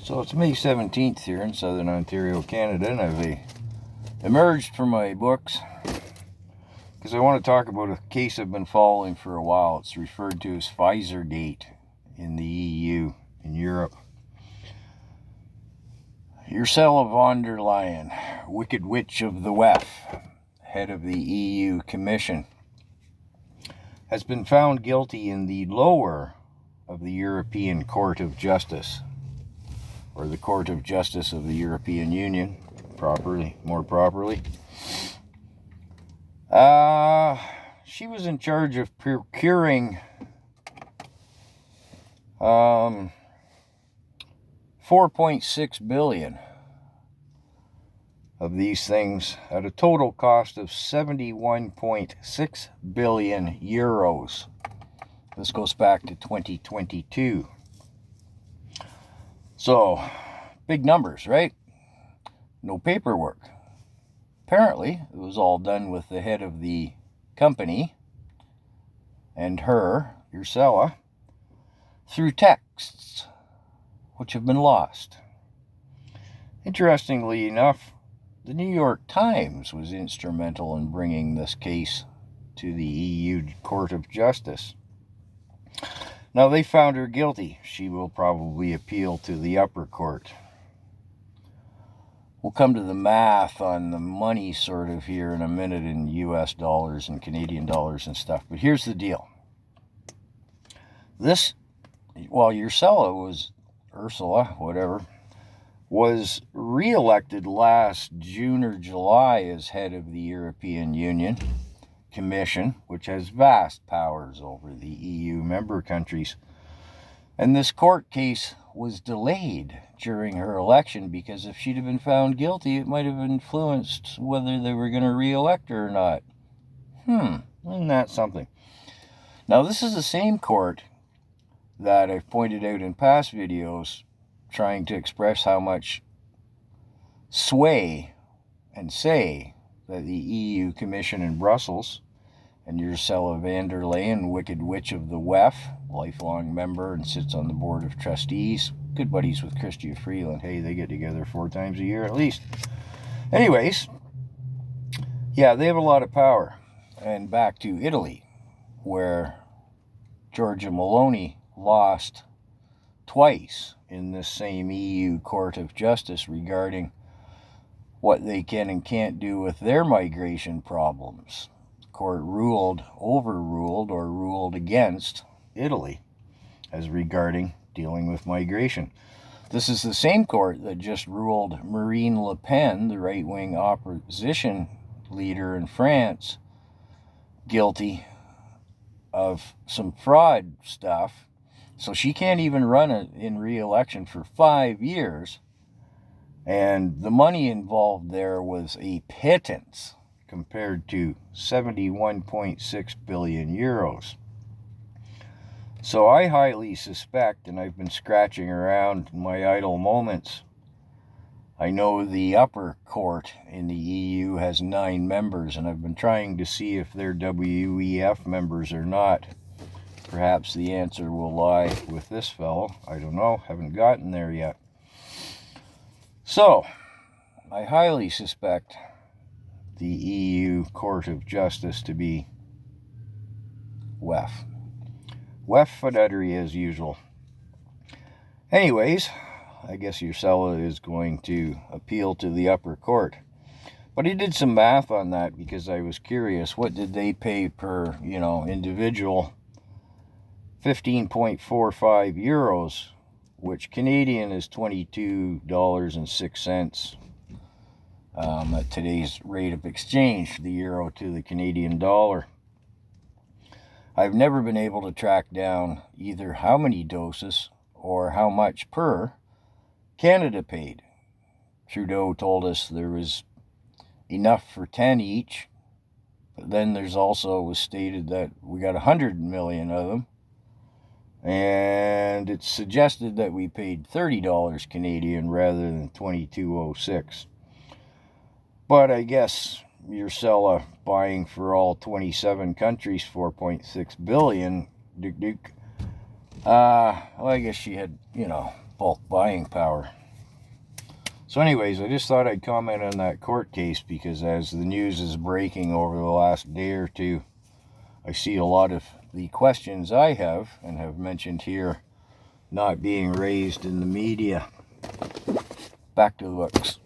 So it's May 17th here in Southern Ontario, Canada, and I've emerged from my books because I want to talk about a case I've been following for a while. It's referred to as Phizergate in the EU, in Europe. Ursula von der Leyen, Wicked Witch of the WEF, head of the EU Commission, has been found guilty in the lower of the European Court of Justice, or the Court of Justice of the European Union, more properly. She was in charge of procuring 4.6 billion of these things at a total cost of 71.6 billion euros. This goes back to 2022. So, big numbers, right? No paperwork. Apparently, it was all done with the head of the company and her, Ursula, through texts, which have been lost. Interestingly enough, the New York Times was instrumental in bringing this case to the EU Court of Justice. Now, they found her guilty. She will probably appeal to the upper court. We'll come to the math on the money sort of here in a minute in US dollars and Canadian dollars and stuff. But here's the deal. Ursula was re-elected last June or July as head of the European Union Commission, which has vast powers over the EU member countries. And this court case was delayed during her election because if she'd have been found guilty, it might have influenced whether they were going to re-elect her or not. Isn't that something? Now, this is the same court that I've pointed out in past videos trying to express how much sway and say that the EU Commission in Brussels and Ursula von der Leyen, Wicked Witch of the WEF, lifelong member and sits on the board of trustees, good buddies with Chrystia Freeland. Hey, they get together 4 times a year at least. Anyways, yeah, they have a lot of power. And back to Italy, where Giorgia Meloni lost twice in this same EU Court of Justice regarding what they can and can't do with their migration problems. The court overruled or ruled against Italy as regarding dealing with migration. This is the same court that just ruled Marine Le Pen, the right-wing opposition leader in France, guilty of some fraud stuff. So she can't even run in re-election for 5 years. And the money involved there was a pittance compared to 71.6 billion euros. So I highly suspect, and I've been scratching around in my idle moments, I know the upper court in the EU has 9 members, and I've been trying to see if they're WEF members or not. Perhaps the answer will lie with this fellow. I don't know. Haven't gotten there yet. So, I highly suspect the EU Court of Justice to be WEF. WEF fuddery as usual. Anyways, I guess Ursula is going to appeal to the upper court. But I did some math on that because I was curious. What did they pay per, individual? 15.45 euros, which Canadian is $22.06 at today's rate of exchange, the euro to the Canadian dollar. I've never been able to track down either how many doses or how much per Canada paid. Trudeau told us there was enough for 10 each, but then there's also was stated that we got 100 million of them. And it's suggested that we paid $30 Canadian rather than $22.06. But I guess Ursula buying for all 27 countries 4.6 billion. Well, I guess she had, bulk buying power. So anyways, I just thought I'd comment on that court case, because as the news is breaking over the last day or two, I see a lot of the questions I have and have mentioned here not being raised in the media. Back to the books.